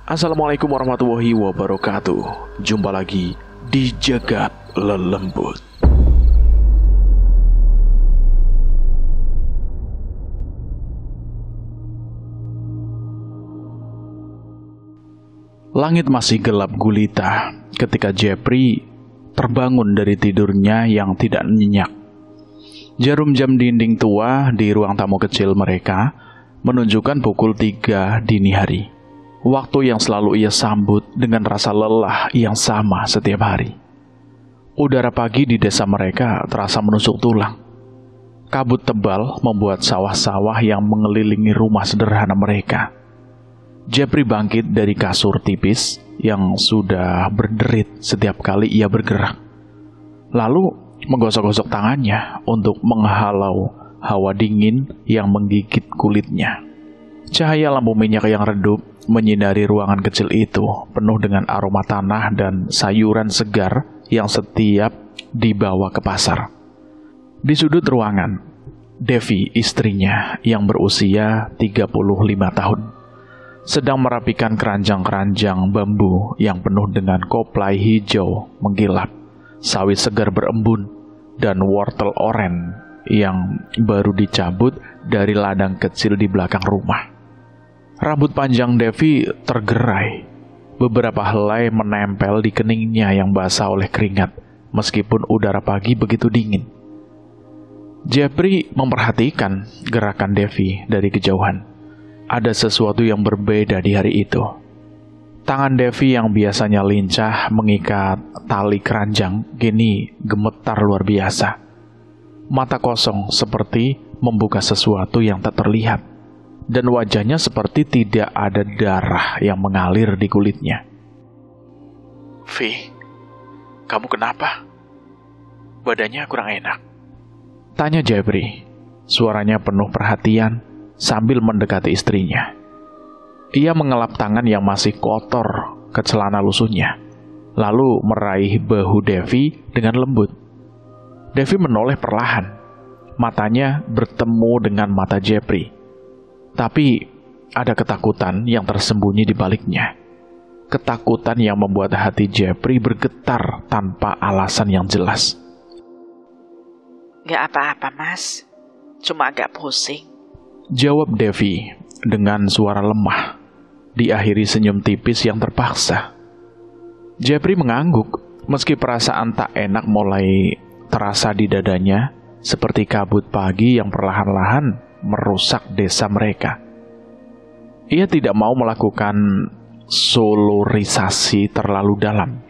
Assalamualaikum warahmatullahi wabarakatuh. Jumpa lagi di Jagat Lelembut. Langit masih gelap gulita ketika Jeffrey terbangun dari tidurnya yang tidak nyenyak. Jarum jam dinding tua di ruang tamu kecil mereka menunjukkan pukul 3 dini hari. Waktu yang selalu ia sambut dengan rasa lelah yang sama setiap hari. Udara pagi di desa mereka terasa menusuk tulang. Kabut tebal membuat sawah-sawah yang mengelilingi rumah sederhana mereka. Jeffrey bangkit dari kasur tipis yang sudah berderit setiap kali ia bergerak. Lalu menggosok-gosok tangannya untuk menghalau hawa dingin yang menggigit kulitnya. Cahaya lampu minyak yang redup menyinari ruangan kecil itu, penuh dengan aroma tanah dan sayuran segar yang setiap dibawa ke pasar. Di sudut ruangan, Devi, istrinya yang berusia 35 tahun, sedang merapikan keranjang-keranjang bambu yang penuh dengan koplai hijau menggilap, sawit segar berembun, dan wortel oren yang baru dicabut dari ladang kecil di belakang rumah. Rambut panjang Devi tergerai. Beberapa helai menempel di keningnya yang basah oleh keringat, meskipun udara pagi begitu dingin. Jeffrey memperhatikan gerakan Devi dari kejauhan. Ada sesuatu yang berbeda di hari itu. Tangan Devi yang biasanya lincah mengikat tali keranjang, kini gemetar luar biasa. Mata kosong seperti membuka sesuatu yang tak terlihat. Dan wajahnya seperti tidak ada darah yang mengalir di kulitnya. "Vi, kamu kenapa? Badannya kurang enak?" tanya Jeffrey. Suaranya penuh perhatian sambil mendekati istrinya. Ia mengelap tangan yang masih kotor ke celana lusuhnya, lalu meraih bahu Devi dengan lembut. Devi menoleh perlahan. Matanya bertemu dengan mata Jeffrey. Tapi ada ketakutan yang tersembunyi di baliknya. Ketakutan yang membuat hati Jeffrey bergetar tanpa alasan yang jelas. "Gak apa-apa, Mas. Cuma agak pusing," jawab Devi dengan suara lemah, diakhiri senyum tipis yang terpaksa. Jeffrey mengangguk, meski perasaan tak enak mulai terasa di dadanya, seperti kabut pagi yang perlahan-lahan merusak desa mereka. Ia tidak mau melakukan solorisasi terlalu dalam.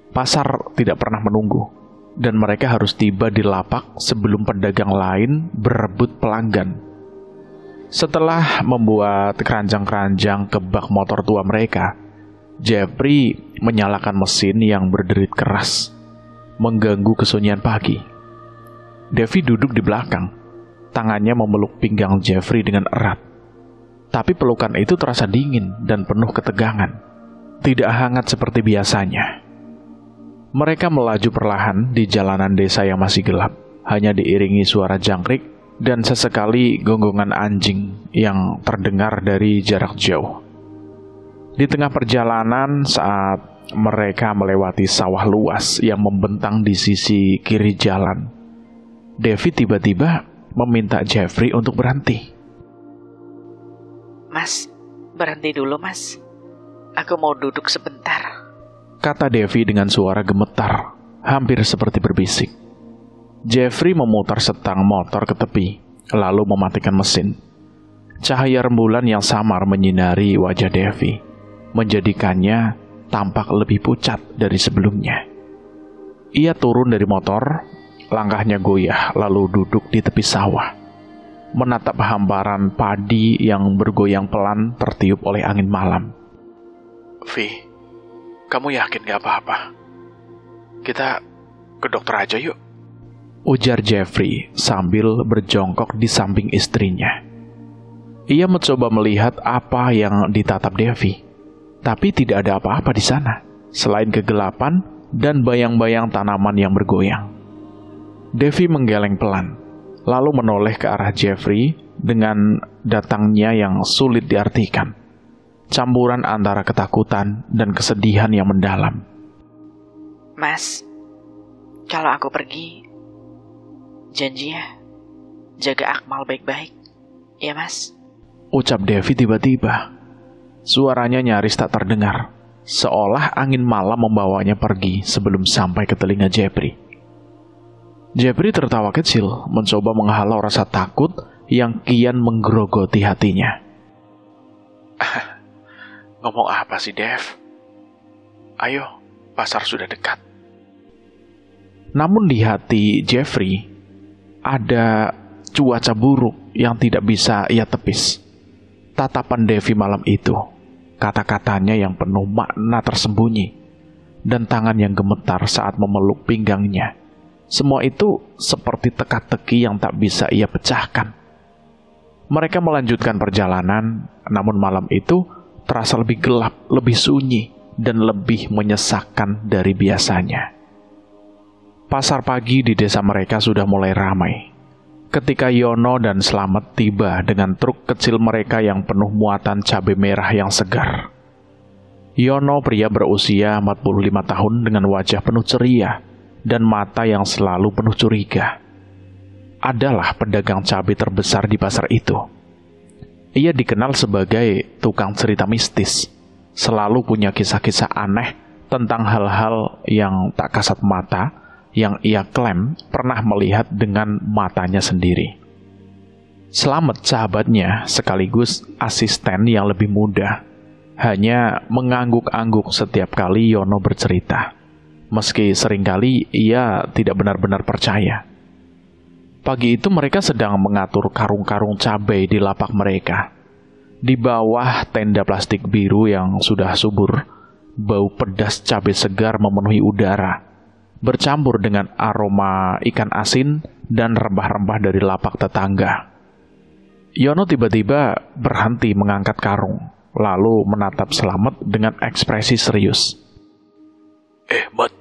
Pasar tidak pernah menunggu, dan mereka harus tiba di lapak sebelum pedagang lain berebut pelanggan. Setelah membuat keranjang-keranjang ke bak motor tua mereka, Jeffrey menyalakan mesin yang berderit keras, mengganggu kesunyian pagi. Devi duduk di belakang. Tangannya memeluk pinggang Jeffrey dengan erat. Tapi pelukan itu terasa dingin dan penuh ketegangan. Tidak hangat seperti biasanya. Mereka melaju perlahan di jalanan desa yang masih gelap. Hanya diiringi suara jangkrik dan sesekali gonggongan anjing yang terdengar dari jarak jauh. Di tengah perjalanan, saat mereka melewati sawah luas yang membentang di sisi kiri jalan, Devi tiba-tiba meminta Jeffrey untuk berhenti. "Mas, berhenti dulu, Mas. Aku mau duduk sebentar," kata Devi dengan suara gemetar, hampir seperti berbisik. Jeffrey memutar setang motor ke tepi, lalu mematikan mesin. Cahaya rembulan yang samar menyinari wajah Devi, menjadikannya tampak lebih pucat dari sebelumnya. Ia turun dari motor. Langkahnya goyah, lalu duduk di tepi sawah, menatap hamparan padi yang bergoyang pelan tertiup oleh angin malam. "Vi, kamu yakin gak apa-apa? Kita ke dokter aja yuk," ujar Jeffrey sambil berjongkok di samping istrinya. Ia mencoba melihat apa yang ditatap Devi, tapi tidak ada apa-apa di sana, selain kegelapan dan bayang-bayang tanaman yang bergoyang. Devi menggeleng pelan, lalu menoleh ke arah Jeffrey dengan datangnya yang sulit diartikan. campuran antara ketakutan dan kesedihan yang mendalam. Mas, kalau aku pergi, janji ya, jaga Akmal baik-baik, ya Mas? Ucap Devi tiba-tiba. Suaranya nyaris tak terdengar, seolah angin malam membawanya pergi sebelum sampai ke telinga Jepri. Jepri tertawa kecil, mencoba menghalau rasa takut yang kian menggerogoti hatinya. Ngomong apa sih, Dev? Ayo, pasar sudah dekat. Namun di hati Jeffrey ada cuaca buruk yang tidak bisa ia tepis. Tatapan Devi malam itu, kata-katanya yang penuh makna tersembunyi, dan tangan yang gemetar saat memeluk pinggangnya. Semua itu seperti teka-teki yang tak bisa ia pecahkan. Mereka melanjutkan perjalanan, namun malam itu terasa lebih gelap, lebih sunyi, dan lebih menyesakkan dari biasanya. Pasar pagi di desa mereka sudah mulai ramai. Ketika Yono dan Slamet tiba dengan truk kecil mereka yang penuh muatan cabai merah yang segar. Yono, pria berusia 45 tahun dengan wajah penuh ceria dan mata yang selalu penuh curiga, adalah pedagang cabai terbesar di pasar itu. Ia dikenal sebagai tukang cerita mistis, selalu punya kisah-kisah aneh tentang hal-hal yang tak kasat mata, yang ia klaim pernah melihat dengan matanya sendiri. Slamet, sahabatnya sekaligus asisten yang lebih muda, hanya mengangguk-angguk setiap kali Yono bercerita, meski seringkali ia tidak benar-benar percaya. Pagi itu mereka sedang mengatur karung-karung cabai di lapak mereka. Di bawah tenda plastik biru yang sudah subur, bau pedas cabai segar memenuhi udara, bercampur dengan aroma ikan asin dan rempah-rempah dari lapak tetangga. Yono tiba-tiba berhenti mengangkat karung, lalu menatap Slamet dengan ekspresi serius. Mat,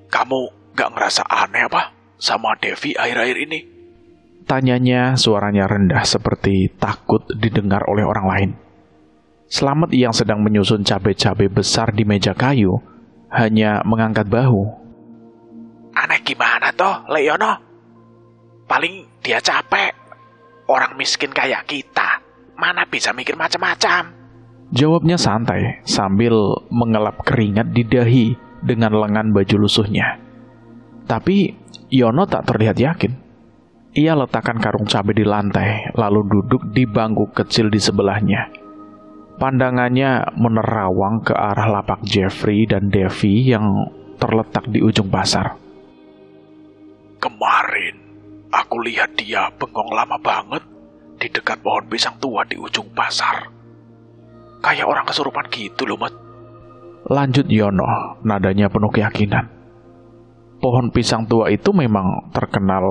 kamu gak ngerasa aneh apa sama Devi akhir-akhir ini? Tanyanya, suaranya rendah seperti takut didengar oleh orang lain. Slamet yang sedang menyusun cabai-cabai besar di meja kayu hanya mengangkat bahu. Aneh gimana toh, Leono? Paling dia capek. Orang miskin kayak kita, mana bisa mikir macam-macam? Jawabnya santai sambil mengelap keringat di dahi dengan lengan baju lusuhnya. Tapi Yono tak terlihat yakin. Ia letakkan karung cabai di lantai, lalu duduk di bangku kecil di sebelahnya. Pandangannya menerawang ke arah lapak Jeffrey dan Devi yang terletak di ujung pasar. Kemarin, aku lihat dia bengong lama banget di dekat pohon pisang tua di ujung pasar. Kayak orang kesurupan gitu loh, Mat. Lanjut Yono, nadanya penuh keyakinan. Pohon pisang tua itu memang terkenal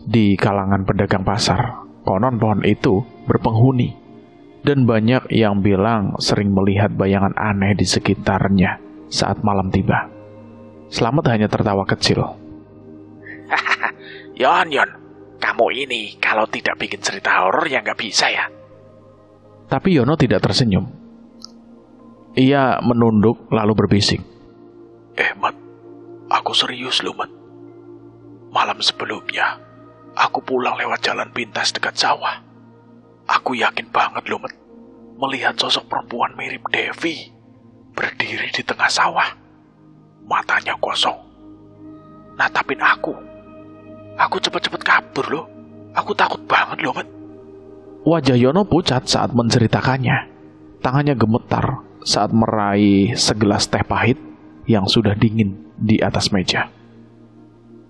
di kalangan pedagang pasar. Konon pohon itu berpenghuni, dan banyak yang bilang sering melihat bayangan aneh di sekitarnya saat malam tiba. Slamet hanya tertawa kecil. Yon, kamu ini kalau tidak bikin cerita horor ya nggak bisa ya. Tapi Yono tidak tersenyum. Ia menunduk lalu berbisik. Mat, aku serius loh, Mat. Malam sebelumnya, aku pulang lewat jalan pintas dekat sawah. Aku yakin banget loh, Mat, melihat sosok perempuan mirip Devi berdiri di tengah sawah. Matanya kosong. Natapin aku. Aku cepet-cepet kabur loh. Aku takut banget loh, Mat. Wajah Yono pucat saat menceritakannya. Tangannya gemetar saat meraih segelas teh pahit yang sudah dingin di atas meja.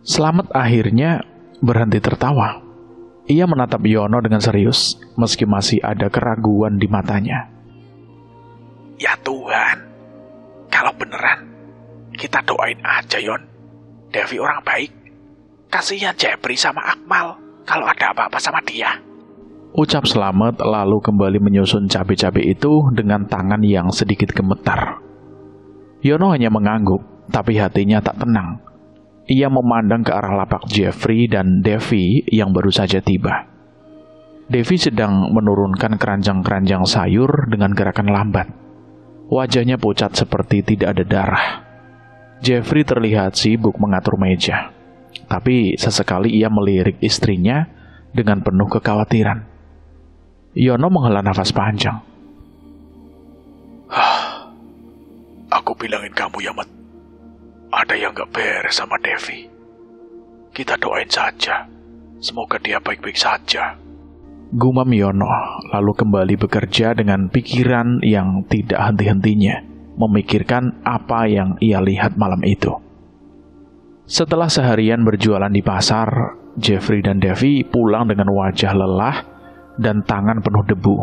Slamet akhirnya berhenti tertawa. Ia menatap Yono dengan serius, meski masih ada keraguan di matanya. Ya Tuhan, kalau beneran, kita doain aja, Yon. Devi orang baik. Kasihan Jepri sama Akmal kalau ada apa-apa sama dia. Ucap Slamet lalu kembali menyusun cabai-cabai itu dengan tangan yang sedikit gemetar. Yono hanya mengangguk, tapi hatinya tak tenang. Ia memandang ke arah lapak Jeffrey dan Devi yang baru saja tiba. Devi sedang menurunkan keranjang-keranjang sayur dengan gerakan lambat. Wajahnya pucat seperti tidak ada darah. Jeffrey terlihat sibuk mengatur meja. Tapi sesekali ia melirik istrinya dengan penuh kekhawatiran. Yono menghela nafas panjang. Aku bilangin kamu ya, Mat. Ada yang gak beres sama Devi. Kita doain saja. Semoga dia baik-baik saja. Gumam Yono, lalu kembali bekerja dengan pikiran yang tidak henti-hentinya, memikirkan apa yang ia lihat malam itu. Setelah seharian berjualan di pasar, Jeffrey dan Devi pulang dengan wajah lelah dan tangan penuh debu.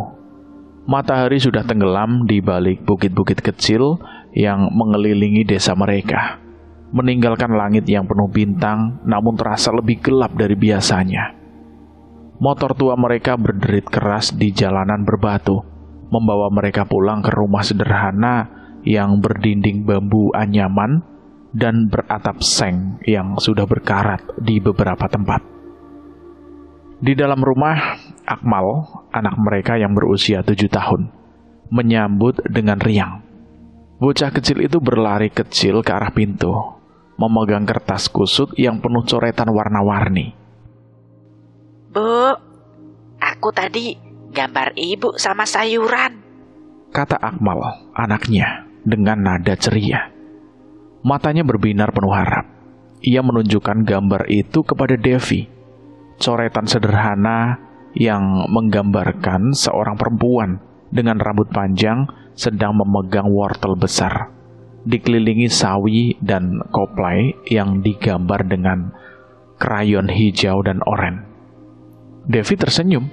Matahari sudah tenggelam di balik bukit-bukit kecil yang mengelilingi desa mereka, meninggalkan langit yang penuh bintang namun terasa lebih gelap dari biasanya. Motor tua mereka berderit keras di jalanan berbatu, membawa mereka pulang ke rumah sederhana yang berdinding bambu anyaman dan beratap seng yang sudah berkarat di beberapa tempat. Di dalam rumah, Akmal, anak mereka yang berusia 7 tahun, menyambut dengan riang. Bocah kecil itu berlari kecil ke arah pintu, memegang kertas kusut yang penuh coretan warna-warni. Bu, aku tadi gambar ibu sama sayuran, kata Akmal, anaknya, dengan nada ceria. Matanya berbinar penuh harap. Ia menunjukkan gambar itu kepada Devi. Coretan sederhana yang menggambarkan seorang perempuan dengan rambut panjang sedang memegang wortel besar, dikelilingi sawi dan koplai yang digambar dengan krayon hijau dan oranye. Devi tersenyum,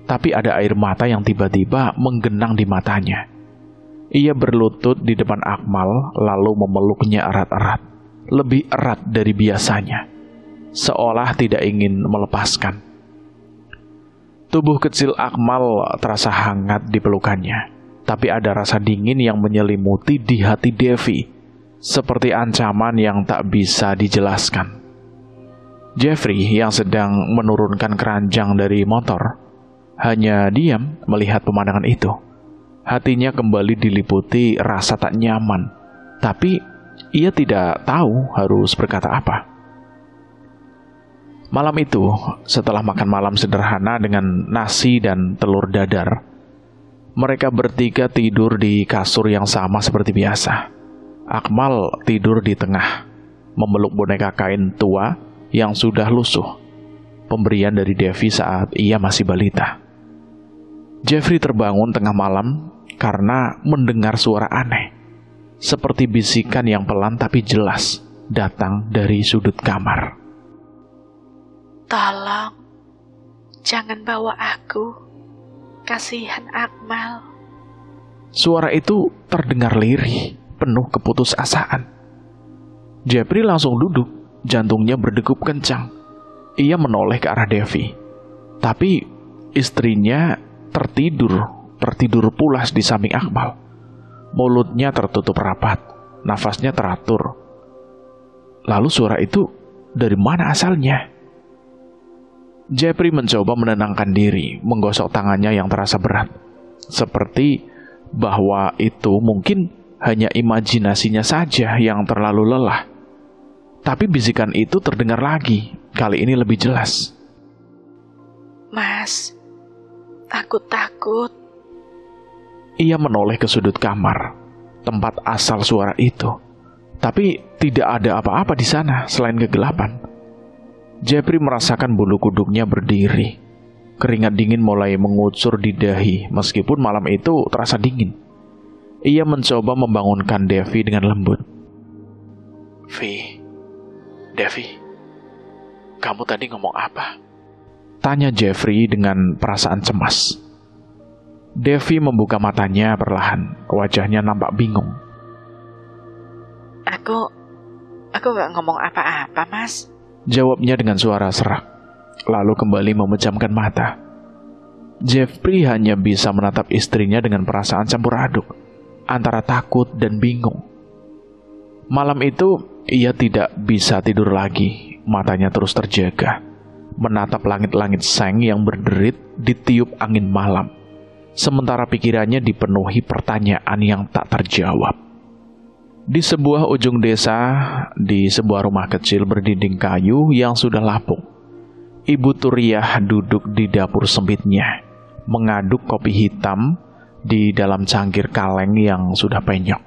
tapi ada air mata yang tiba-tiba menggenang di matanya. Ia berlutut di depan Akmal lalu memeluknya erat-erat, lebih erat dari biasanya, seolah tidak ingin melepaskan. Tubuh kecil Akmal terasa hangat di pelukannya, tapi ada rasa dingin yang menyelimuti di hati Devi, seperti ancaman yang tak bisa dijelaskan. Jeffrey yang sedang menurunkan keranjang dari motor hanya diam melihat pemandangan itu. Hatinya kembali diliputi rasa tak nyaman, tapi ia tidak tahu harus berkata apa. Malam itu, setelah makan malam sederhana dengan nasi dan telur dadar, mereka bertiga tidur di kasur yang sama seperti biasa. Akmal tidur di tengah, memeluk boneka kain tua yang sudah lusuh, pemberian dari Devi saat ia masih balita. Jeffrey terbangun tengah malam karena mendengar suara aneh, seperti bisikan yang pelan tapi jelas, datang dari sudut kamar. tolong, jangan bawa aku, kasihan Akmal. Suara itu terdengar lirih, penuh keputusasaan. Jeffrey langsung duduk, jantungnya berdegup kencang. Ia menoleh ke arah Devi, tapi istrinya tertidur pulas di samping Akmal. Mulutnya tertutup rapat, nafasnya teratur. Lalu suara itu dari mana asalnya? Jeffrey mencoba menenangkan diri, menggosok tangannya yang terasa berat, seperti bahwa itu mungkin hanya imajinasinya saja yang terlalu lelah. Tapi bisikan itu terdengar lagi, kali ini lebih jelas. Mas, aku takut. Ia menoleh ke sudut kamar, tempat asal suara itu. Tapi tidak ada apa-apa di sana selain kegelapan. Jeffrey merasakan bulu kuduknya berdiri. Keringat dingin mulai mengucur di dahi meskipun malam itu terasa dingin. Ia mencoba membangunkan Devi dengan lembut. Devi, kamu tadi ngomong apa? Tanya Jeffrey dengan perasaan cemas. Devi membuka matanya perlahan, wajahnya nampak bingung. Aku gak ngomong apa-apa, Mas. Jawabnya dengan suara serak, lalu kembali memejamkan mata. Jeffrey hanya bisa menatap istrinya dengan perasaan campur aduk, antara takut dan bingung. Malam itu, ia tidak bisa tidur lagi, matanya terus terjaga, menatap langit-langit seng yang berderit ditiup angin malam, sementara pikirannya dipenuhi pertanyaan yang tak terjawab. Di sebuah ujung desa, di sebuah rumah kecil berdinding kayu yang sudah lapuk, Ibu Turiah duduk di dapur sempitnya, mengaduk kopi hitam di dalam cangkir kaleng yang sudah penyok.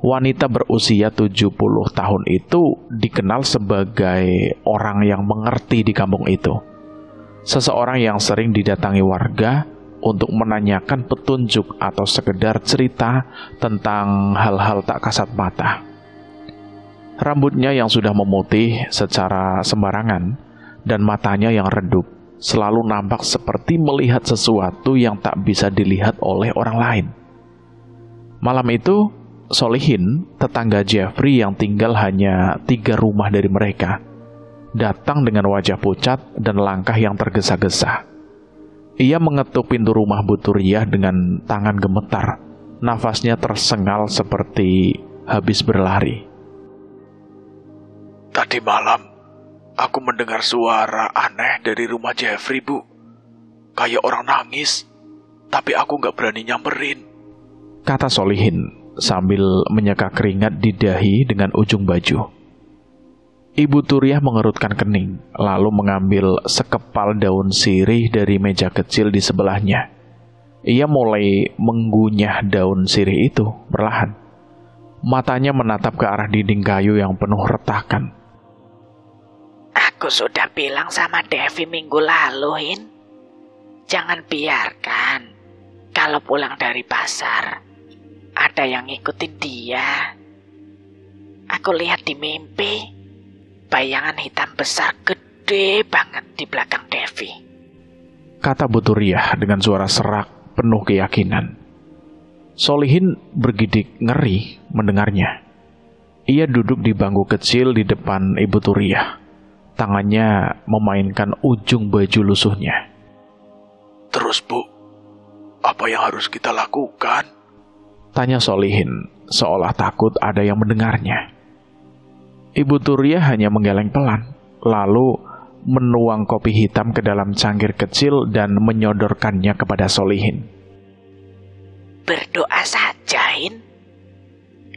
Wanita berusia 70 tahun itu dikenal sebagai orang yang mengerti di kampung itu. Seseorang yang sering didatangi warga untuk menanyakan petunjuk atau sekedar cerita tentang hal-hal tak kasat mata. Rambutnya yang sudah memutih secara sembarangan dan matanya yang redup selalu nampak seperti melihat sesuatu yang tak bisa dilihat oleh orang lain. Malam itu, Solihin, tetangga Jeffrey yang tinggal hanya 3 rumah dari mereka, datang dengan wajah pucat dan langkah yang tergesa-gesa. Ia mengetuk pintu rumah Bu Turiah dengan tangan gemetar. Nafasnya tersengal seperti habis berlari. Tadi malam, aku mendengar suara aneh dari rumah Jeffrey, Bu. Kayak orang nangis, tapi aku gak berani nyamperin, kata Solihin sambil menyeka keringat di dahi dengan ujung baju. Ibu Turiah mengerutkan kening, lalu mengambil sekepal daun sirih dari meja kecil di sebelahnya. Ia mulai mengunyah daun sirih itu perlahan. Matanya menatap ke arah dinding kayu yang penuh retakan. Aku sudah bilang sama Devi minggu lalu, Hin. Jangan biarkan kalau pulang dari pasar ada yang ngikutin dia. Aku lihat di mimpi bayangan hitam besar gede banget di belakang Devi, kata Bu Turiah dengan suara serak penuh keyakinan. Solihin bergidik ngeri mendengarnya. Ia duduk di bangku kecil di depan Ibu Turiah. Tangannya memainkan ujung baju lusuhnya. Terus, Bu, apa yang harus kita lakukan? Tanya Solihin, seolah takut ada yang mendengarnya. Ibu Turiah hanya menggeleng pelan, lalu menuang kopi hitam ke dalam cangkir kecil dan menyodorkannya kepada Solihin. Berdoa saja, Hin.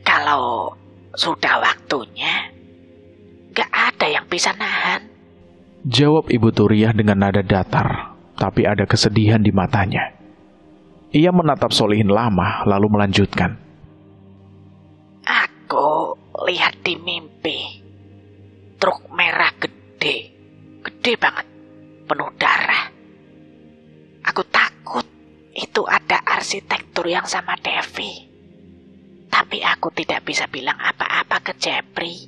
Kalau sudah waktunya, gak ada yang bisa nahan, jawab Ibu Turiah dengan nada datar, tapi ada kesedihan di matanya. Ia menatap Solihin lama, lalu melanjutkan. Aku lihat di mimpi truk merah gede banget, penuh darah. Aku takut itu ada arsitektur yang sama Devi. Tapi aku tidak bisa bilang apa-apa ke Jeffrey.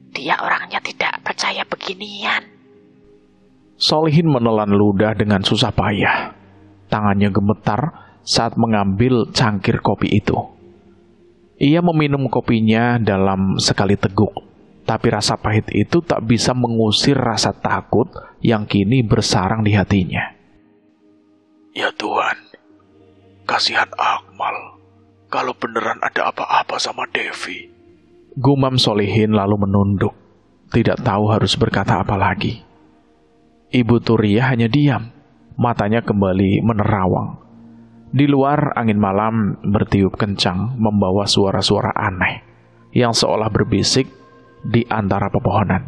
Dia orangnya tidak percaya beginian. Solihin menelan ludah dengan susah payah. Tangannya gemetar saat mengambil cangkir kopi itu. Ia meminum kopinya dalam sekali teguk, tapi rasa pahit itu tak bisa mengusir rasa takut yang kini bersarang di hatinya. Ya Tuhan, kasihan Akmal kalau beneran ada apa-apa sama Devi. Gumam Solihin lalu menunduk, tidak tahu harus berkata apa lagi. Ibu Turiah hanya diam, matanya kembali menerawang. Di luar, angin malam bertiup kencang membawa suara-suara aneh yang seolah berbisik di antara pepohonan.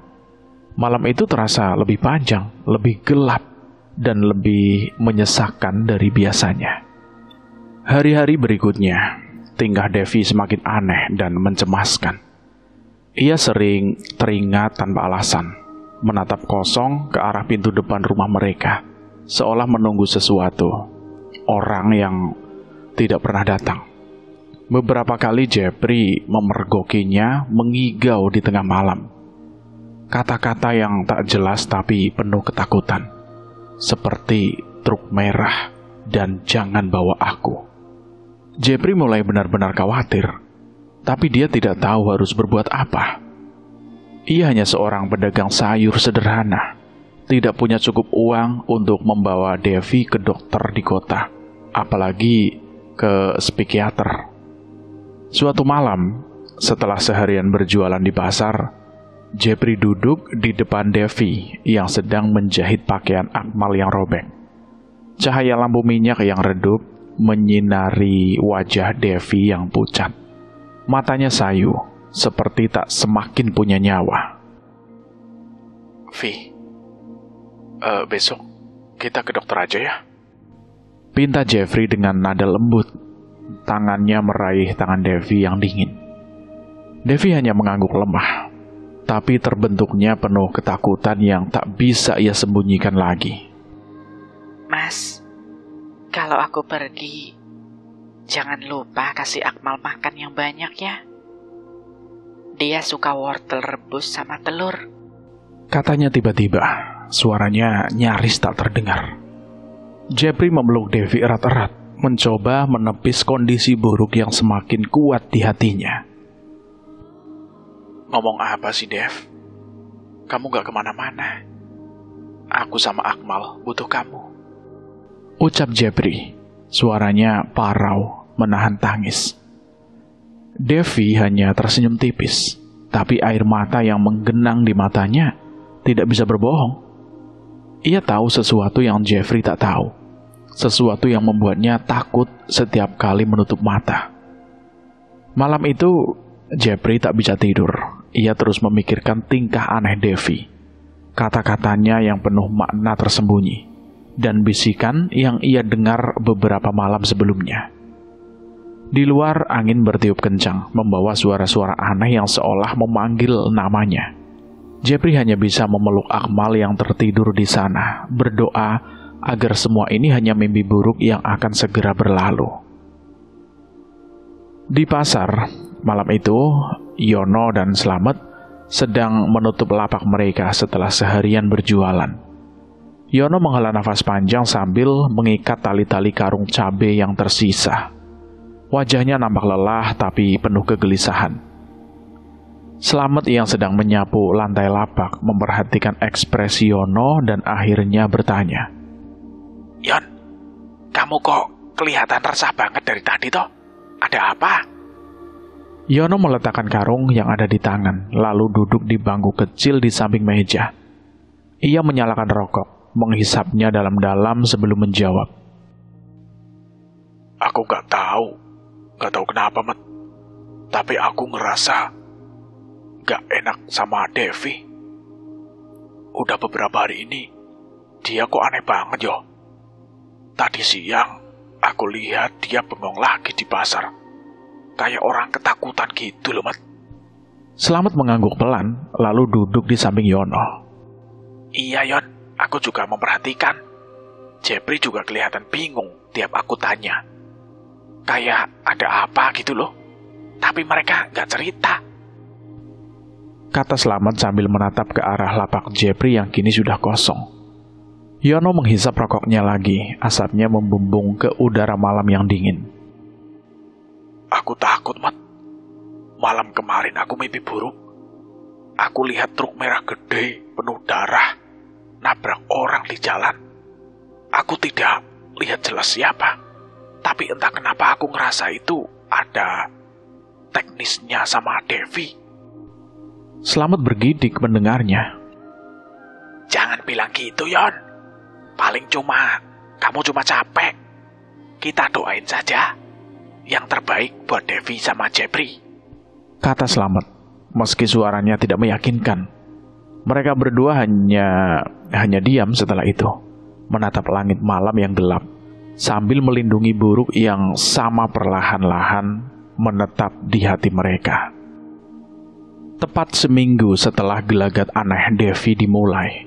Malam itu terasa lebih panjang, lebih gelap, dan lebih menyesakkan dari biasanya. Hari-hari berikutnya, tingkah Devi semakin aneh dan mencemaskan. Ia sering teringat tanpa alasan, menatap kosong ke arah pintu depan rumah mereka, seolah menunggu sesuatu. Orang yang tidak pernah datang. Beberapa kali Jeffrey memergokinya mengigau di tengah malam. Kata-kata yang tak jelas tapi penuh ketakutan. Seperti truk merah dan jangan bawa aku. Jeffrey mulai benar-benar khawatir. Tapi dia tidak tahu harus berbuat apa. Ia hanya seorang pedagang sayur sederhana. Tidak punya cukup uang untuk membawa Devi ke dokter di kota, apalagi ke psikiater. Suatu malam, setelah seharian berjualan di pasar, Jeffrey duduk di depan Devi yang sedang menjahit pakaian Akmal yang robek. Cahaya lampu minyak yang redup menyinari wajah Devi yang pucat. Matanya sayu, seperti tak semakin punya nyawa. Vi, besok kita ke dokter aja ya. Pinta Jeffrey dengan nada lembut. Tangannya meraih tangan Devi yang dingin. Devi hanya mengangguk lemah, tapi terbentuknya penuh ketakutan yang tak bisa ia sembunyikan lagi. Mas, kalau aku pergi, jangan lupa kasih Akmal makan yang banyak ya. Dia suka wortel rebus sama telur. Katanya tiba-tiba, suaranya nyaris tak terdengar. Jeffrey memeluk Devi erat-erat, mencoba menepis kondisi buruk yang semakin kuat di hatinya. Ngomong apa sih, Dev? Kamu gak kemana-mana. Aku sama Akmal butuh kamu. Ucap Jeffrey, suaranya parau, menahan tangis. Devi hanya tersenyum tipis, tapi air mata yang menggenang di matanya tidak bisa berbohong. Ia tahu sesuatu yang Jeffrey tak tahu, sesuatu yang membuatnya takut setiap kali menutup mata. Malam itu, Jeffrey tak bisa tidur. Ia terus memikirkan tingkah aneh Devi, kata-katanya yang penuh makna tersembunyi, dan bisikan yang ia dengar beberapa malam sebelumnya. Di luar, angin bertiup kencang, membawa suara-suara aneh yang seolah memanggil namanya. Jeffrey hanya bisa memeluk Akmal yang tertidur di sana, berdoa agar semua ini hanya mimpi buruk yang akan segera berlalu. Di pasar, malam itu, Yono dan Slamet sedang menutup lapak mereka setelah seharian berjualan. Yono menghela nafas panjang sambil mengikat tali-tali karung cabai yang tersisa. Wajahnya nampak lelah tapi penuh kegelisahan. Slamet yang sedang menyapu lantai lapak memperhatikan ekspresi Yono dan akhirnya bertanya, Yon, kamu kok kelihatan resah banget dari tadi toh? Ada apa? Yono meletakkan karung yang ada di tangan, lalu duduk di bangku kecil di samping meja. Ia menyalakan rokok, menghisapnya dalam-dalam sebelum menjawab. Aku gak tahu kenapa, Mat. Tapi aku ngerasa gak enak sama Devi. Udah beberapa hari ini, dia kok aneh banget yo. Tadi siang, aku lihat dia bengong lagi di pasar. Kayak orang ketakutan gitu loh, Mat. Slamet mengangguk pelan, lalu duduk di samping Yono. Iya, Yon. Aku juga memperhatikan. Jeffrey juga kelihatan bingung tiap aku tanya. Kayak ada apa gitu loh. Tapi mereka gak cerita. Kata Slamet sambil menatap ke arah lapak Jeffrey yang kini sudah kosong. Yono menghisap rokoknya lagi, asapnya membumbung ke udara malam yang dingin. Aku takut, Mat. Malam kemarin aku mimpi buruk. Aku lihat truk merah gede, penuh darah, nabrak orang di jalan. Aku tidak lihat jelas siapa. Tapi entah kenapa aku ngerasa itu ada teknisnya sama Devi. Slamet bergidik mendengarnya. Jangan bilang gitu, Yon. Paling kamu cuma capek. Kita doain saja yang terbaik buat Devi sama Jeffrey. Kata Slamet, meski suaranya tidak meyakinkan. Mereka berdua hanya diam setelah itu, menatap langit malam yang gelap, sambil melindungi buruk yang sama perlahan-lahan menetap di hati mereka. Tepat seminggu setelah gelagat aneh Devi dimulai,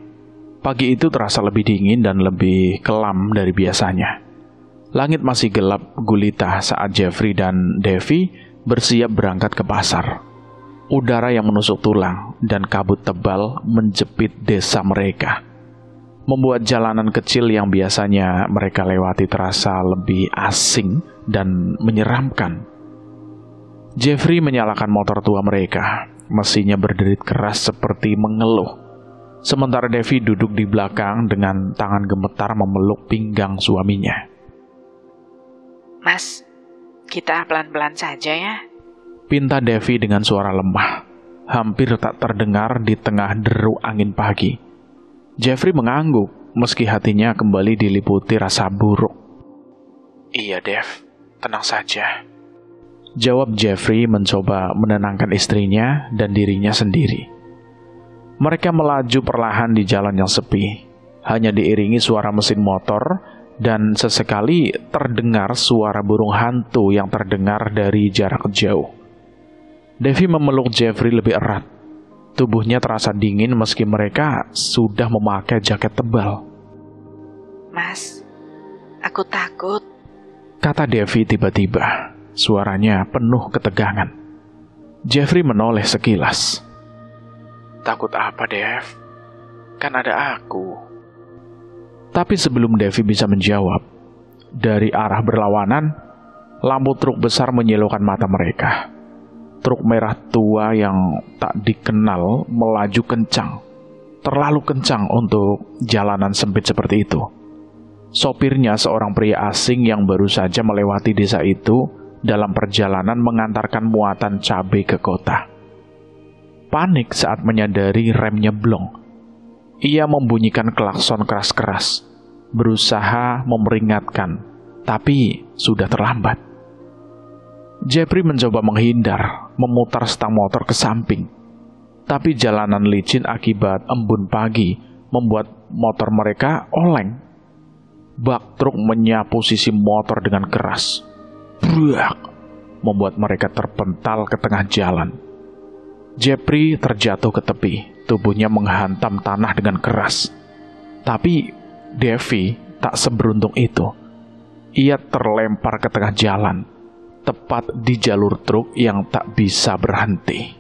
pagi itu terasa lebih dingin dan lebih kelam dari biasanya. Langit masih gelap gulita saat Jeffrey dan Devi bersiap berangkat ke pasar. Udara yang menusuk tulang dan kabut tebal menjepit desa mereka, membuat jalanan kecil yang biasanya mereka lewati terasa lebih asing dan menyeramkan. Jeffrey menyalakan motor tua mereka, mesinnya berderit keras seperti mengeluh. Sementara Devi duduk di belakang dengan tangan gemetar memeluk pinggang suaminya. Mas, kita pelan-pelan saja ya. Pinta Devi dengan suara lemah, hampir tak terdengar di tengah deru angin pagi. Jeffrey mengangguk, meski hatinya kembali diliputi rasa buruk. Iya, Dev. Tenang saja. Jawab Jeffrey mencoba menenangkan istrinya dan dirinya sendiri. Mereka melaju perlahan di jalan yang sepi. Hanya diiringi suara mesin motor dan sesekali terdengar suara burung hantu yang terdengar dari jarak jauh. Devi memeluk Jeffrey lebih erat. Tubuhnya terasa dingin meski mereka sudah memakai jaket tebal. Mas, aku takut. Kata Devi tiba-tiba. Suaranya penuh ketegangan. Jeffrey menoleh sekilas. Takut apa, Dev? Kan ada aku. Tapi sebelum Devi bisa menjawab, dari arah berlawanan, lampu truk besar menyilaukan mata mereka. Truk merah tua yang tak dikenal melaju kencang. Terlalu kencang untuk jalanan sempit seperti itu. Sopirnya seorang pria asing yang baru saja melewati desa itu dalam perjalanan mengantarkan muatan cabai ke kota. Panik saat menyadari remnya blong. Ia membunyikan klakson keras-keras, berusaha memperingatkan, tapi sudah terlambat. Jeffrey mencoba menghindar, memutar stang motor ke samping. Tapi jalanan licin akibat embun pagi membuat motor mereka oleng. Bak truk menyapu sisi motor dengan keras. Bruak! Membuat mereka terpental ke tengah jalan. Jeffrey terjatuh ke tepi, tubuhnya menghantam tanah dengan keras. Tapi Devi tak seberuntung itu. Ia terlempar ke tengah jalan, tepat di jalur truk yang tak bisa berhenti.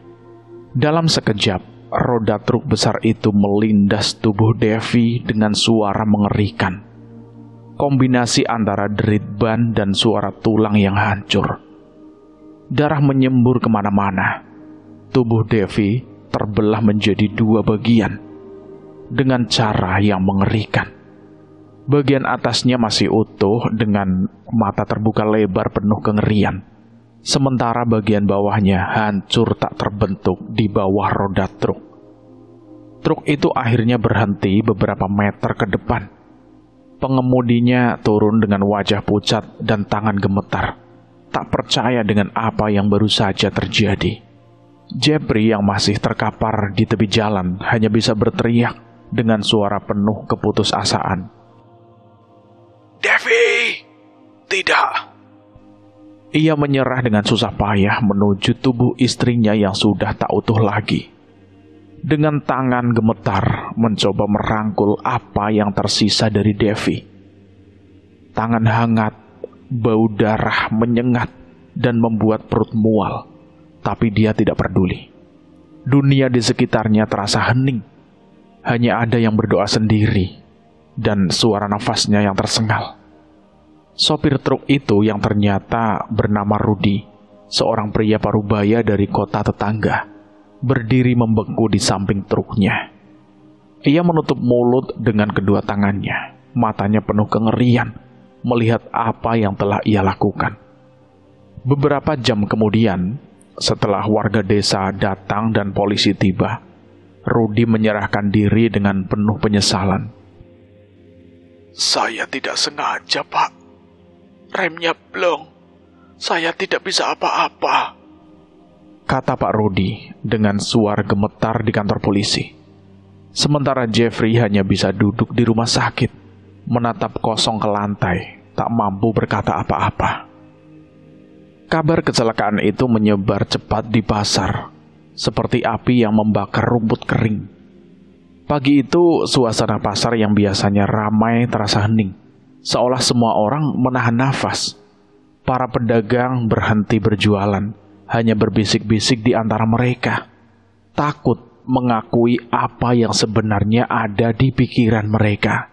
Dalam sekejap, roda truk besar itu melindas tubuh Devi dengan suara mengerikan. Kombinasi antara derit ban dan suara tulang yang hancur. Darah menyembur kemana-mana. Tubuh Devi terbelah menjadi 2 bagian dengan cara yang mengerikan. Bagian atasnya masih utuh dengan mata terbuka lebar penuh kengerian. Sementara bagian bawahnya hancur tak terbentuk di bawah roda truk. Truk itu akhirnya berhenti beberapa meter ke depan. Pengemudinya turun dengan wajah pucat dan tangan gemetar. Tak percaya dengan apa yang baru saja terjadi. Jeffrey yang masih terkapar di tepi jalan hanya bisa berteriak dengan suara penuh keputusasaan. Devi! Tidak! Ia menyerah dengan susah payah menuju tubuh istrinya yang sudah tak utuh lagi. Dengan tangan gemetar mencoba merangkul apa yang tersisa dari Devi. Tangan hangat, bau darah menyengat dan membuat perut mual. Tapi dia tidak peduli. Dunia di sekitarnya terasa hening. Hanya ada yang berdoa sendiri dan suara nafasnya yang tersengal. Sopir truk itu yang ternyata bernama Rudy, seorang pria parubaya dari kota tetangga, berdiri membengku di samping truknya. Ia menutup mulut dengan kedua tangannya, matanya penuh kengerian, melihat apa yang telah ia lakukan. Beberapa jam kemudian, setelah warga desa datang dan polisi tiba, Rudy menyerahkan diri dengan penuh penyesalan. Saya tidak sengaja, Pak. Remnya blong. Saya tidak bisa apa-apa, kata Pak Rudy dengan suara gemetar di kantor polisi. Sementara Jeffrey hanya bisa duduk di rumah sakit, menatap kosong ke lantai, tak mampu berkata apa-apa. Kabar kecelakaan itu menyebar cepat di pasar, seperti api yang membakar rumput kering. Pagi itu, suasana pasar yang biasanya ramai terasa hening, seolah semua orang menahan nafas. Para pedagang berhenti berjualan, hanya berbisik-bisik di antara mereka, takut mengakui apa yang sebenarnya ada di pikiran mereka.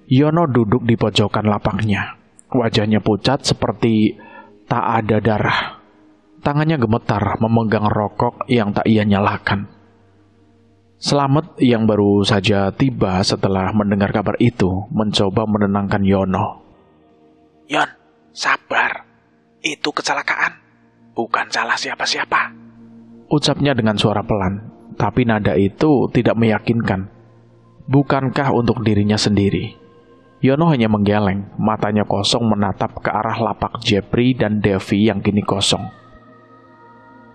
Yono duduk di pojokan lapaknya, wajahnya pucat seperti tak ada darah. Tangannya gemetar memegang rokok yang tak ia nyalakan. Slamet yang baru saja tiba setelah mendengar kabar itu mencoba menenangkan Yono. Yon, sabar. Itu kecelakaan. Bukan salah siapa-siapa, ucapnya dengan suara pelan, tapi nada itu tidak meyakinkan. Bukankah untuk dirinya sendiri? Yono hanya menggeleng, matanya kosong menatap ke arah lapak Jepri dan Devi yang kini kosong.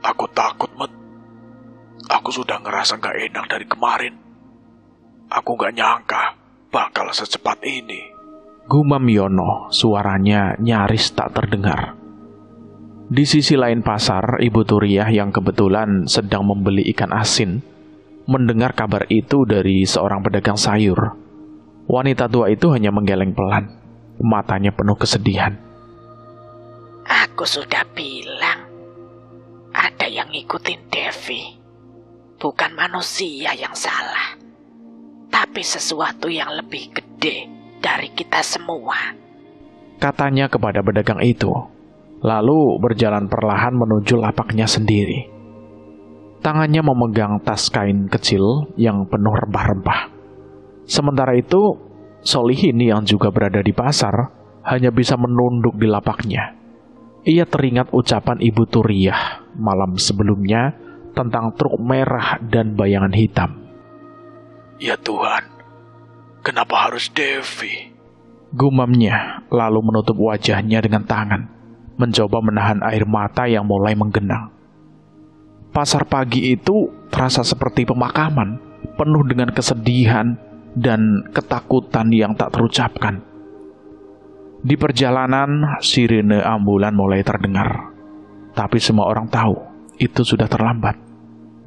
Aku takut, Mat. Aku sudah ngerasa gak enak dari kemarin. Aku gak nyangka bakal secepat ini. Gumam Yono, suaranya nyaris tak terdengar. Di sisi lain pasar, Ibu Turiah yang kebetulan sedang membeli ikan asin, mendengar kabar itu dari seorang pedagang sayur. Wanita tua itu hanya menggeleng pelan, matanya penuh kesedihan. Aku sudah bilang, ada yang ngikutin Devi. Bukan manusia yang salah, tapi sesuatu yang lebih gede dari kita semua, katanya kepada pedagang itu, lalu berjalan perlahan menuju lapaknya sendiri. Tangannya memegang tas kain kecil yang penuh rempah-rempah. Sementara itu, Solihin yang juga berada di pasar hanya bisa menunduk di lapaknya. Ia teringat ucapan Ibu Turiah malam sebelumnya tentang truk merah dan bayangan hitam. Ya Tuhan, kenapa harus Devi? Gumamnya, lalu menutup wajahnya dengan tangan, mencoba menahan air mata yang mulai menggenang. Pasar pagi itu terasa seperti pemakaman, penuh dengan kesedihan dan ketakutan yang tak terucapkan. Di perjalanan, sirine ambulan mulai terdengar. Tapi semua orang tahu, itu sudah terlambat.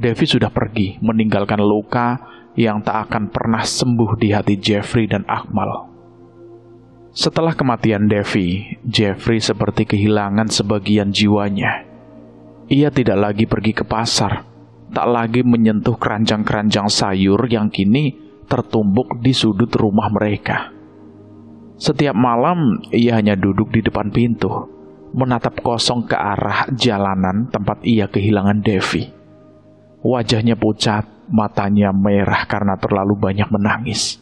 Devi sudah pergi, meninggalkan luka yang tak akan pernah sembuh di hati Jeffrey dan Akmal. Setelah kematian Devi, Jeffrey seperti kehilangan sebagian jiwanya. Ia tidak lagi pergi ke pasar, tak lagi menyentuh keranjang-keranjang sayur yang kini tertumbuk di sudut rumah mereka. Setiap malam, ia hanya duduk di depan pintu, menatap kosong ke arah jalanan tempat ia kehilangan Devi. Wajahnya pucat, matanya merah karena terlalu banyak menangis.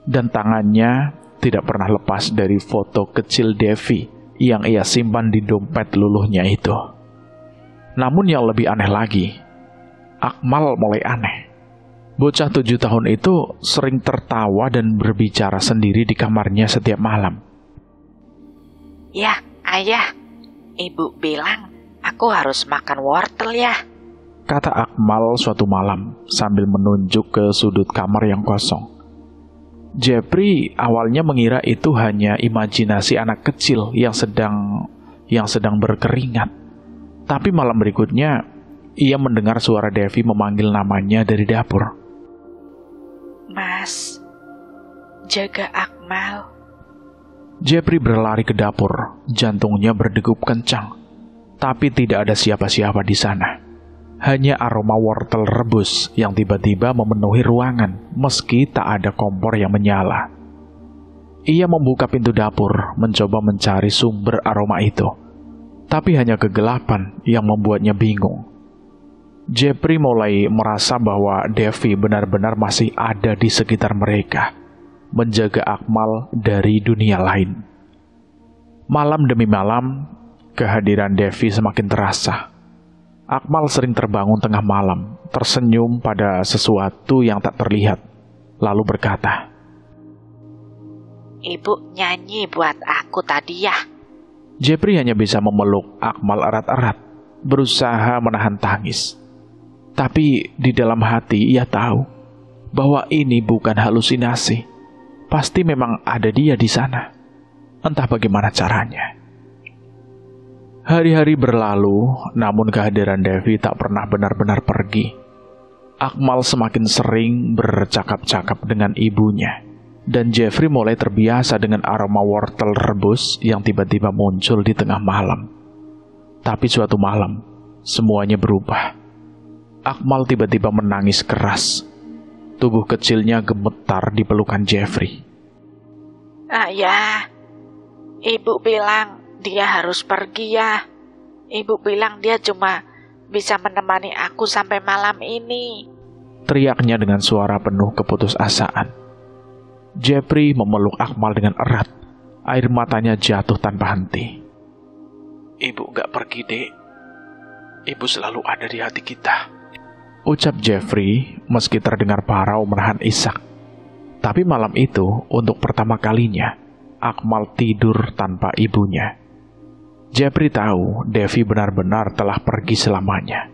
Dan tangannya tidak pernah lepas dari foto kecil Devi yang ia simpan di dompet luluhnya itu. Namun yang lebih aneh lagi, Akmal mulai aneh. Bocah 7 tahun itu sering tertawa dan berbicara sendiri di kamarnya setiap malam. Ya, Ayah, Ibu bilang aku harus makan wortel ya, kata Akmal suatu malam sambil menunjuk ke sudut kamar yang kosong. Jeffrey awalnya mengira itu hanya imajinasi anak kecil yang sedang berkeringat. Tapi malam berikutnya, ia mendengar suara Devi memanggil namanya dari dapur. Mas, jaga Akmal. Jeffrey berlari ke dapur, jantungnya berdegup kencang. Tapi tidak ada siapa-siapa di sana. Hanya aroma wortel rebus yang tiba-tiba memenuhi ruangan, meski tak ada kompor yang menyala. Ia membuka pintu dapur, mencoba mencari sumber aroma itu. Tapi hanya kegelapan yang membuatnya bingung. Jeffrey mulai merasa bahwa Devi benar-benar masih ada di sekitar mereka, menjaga Akmal dari dunia lain. Malam demi malam, kehadiran Devi semakin terasa. Akmal sering terbangun tengah malam, tersenyum pada sesuatu yang tak terlihat, lalu berkata, Ibu nyanyi buat aku tadi ya. Jeffrey hanya bisa memeluk Akmal erat-erat, berusaha menahan tangis. Tapi di dalam hati ia tahu bahwa ini bukan halusinasi. Pasti memang ada dia di sana. Entah bagaimana caranya. Hari-hari berlalu, namun kehadiran Devi tak pernah benar-benar pergi. Akmal semakin sering bercakap-cakap dengan ibunya. Dan Jeffrey mulai terbiasa dengan aroma wortel rebus yang tiba-tiba muncul di tengah malam. Tapi suatu malam, semuanya berubah. Akmal tiba-tiba menangis keras. Tubuh kecilnya gemetar di pelukan Jeffrey. Ayah, Ibu bilang dia harus pergi ya. Ibu bilang dia cuma bisa menemani aku sampai malam ini, teriaknya dengan suara penuh keputusasaan. Jeffrey memeluk Akmal dengan erat. Air matanya jatuh tanpa henti. Ibu gak pergi, Dek. Ibu selalu ada di hati kita, ucap Jeffrey meski terdengar parau menahan isak. Tapi malam itu, untuk pertama kalinya, Akmal tidur tanpa ibunya. Jeffrey tahu Devi benar-benar telah pergi selamanya.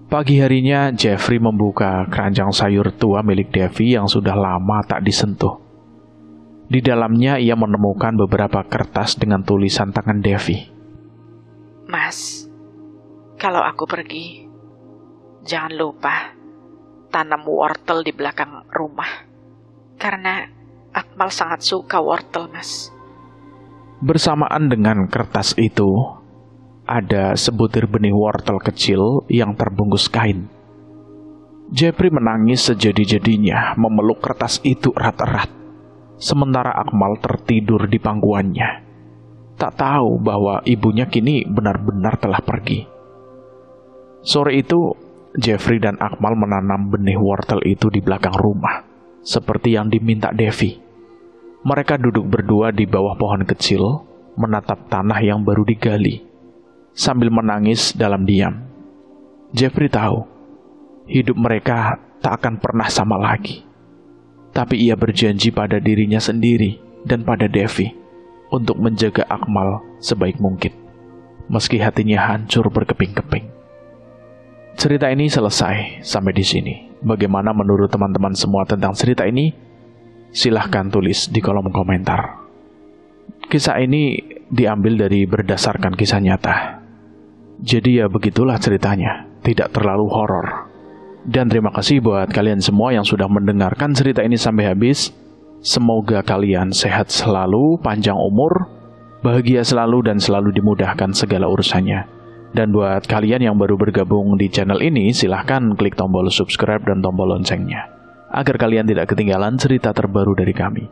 Pagi harinya, Jeffrey membuka keranjang sayur tua milik Devi yang sudah lama tak disentuh. Di dalamnya ia menemukan beberapa kertas dengan tulisan tangan Devi. Mas, kalau aku pergi, jangan lupa tanam wortel di belakang rumah. Karena Akmal sangat suka wortel, Mas. Bersamaan dengan kertas itu, ada sebutir benih wortel kecil yang terbungkus kain. Jeffrey menangis sejadi-jadinya memeluk kertas itu erat-erat, sementara Akmal tertidur di pangkuannya. Tak tahu bahwa ibunya kini benar-benar telah pergi. Sore itu, Jeffrey dan Akmal menanam benih wortel itu di belakang rumah, seperti yang diminta Devi. Mereka duduk berdua di bawah pohon kecil, menatap tanah yang baru digali, sambil menangis dalam diam. Jeffrey tahu, hidup mereka tak akan pernah sama lagi. Tapi ia berjanji pada dirinya sendiri dan pada Devi untuk menjaga Akmal sebaik mungkin, meski hatinya hancur berkeping-keping. Cerita ini selesai sampai di sini. Bagaimana menurut teman-teman semua tentang cerita ini? Silahkan tulis di kolom komentar. Kisah ini diambil dari berdasarkan kisah nyata. Jadi ya begitulah ceritanya, tidak terlalu horor. Dan terima kasih buat kalian semua yang sudah mendengarkan cerita ini sampai habis. Semoga kalian sehat selalu, panjang umur, bahagia selalu dan selalu dimudahkan segala urusannya. Dan buat kalian yang baru bergabung di channel ini, silahkan klik tombol subscribe dan tombol loncengnya, agar kalian tidak ketinggalan cerita terbaru dari kami.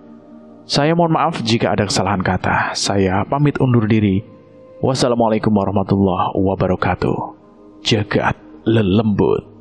Saya mohon maaf jika ada kesalahan kata. Saya pamit undur diri. Wassalamualaikum warahmatullahi wabarakatuh. Jagat lelembut.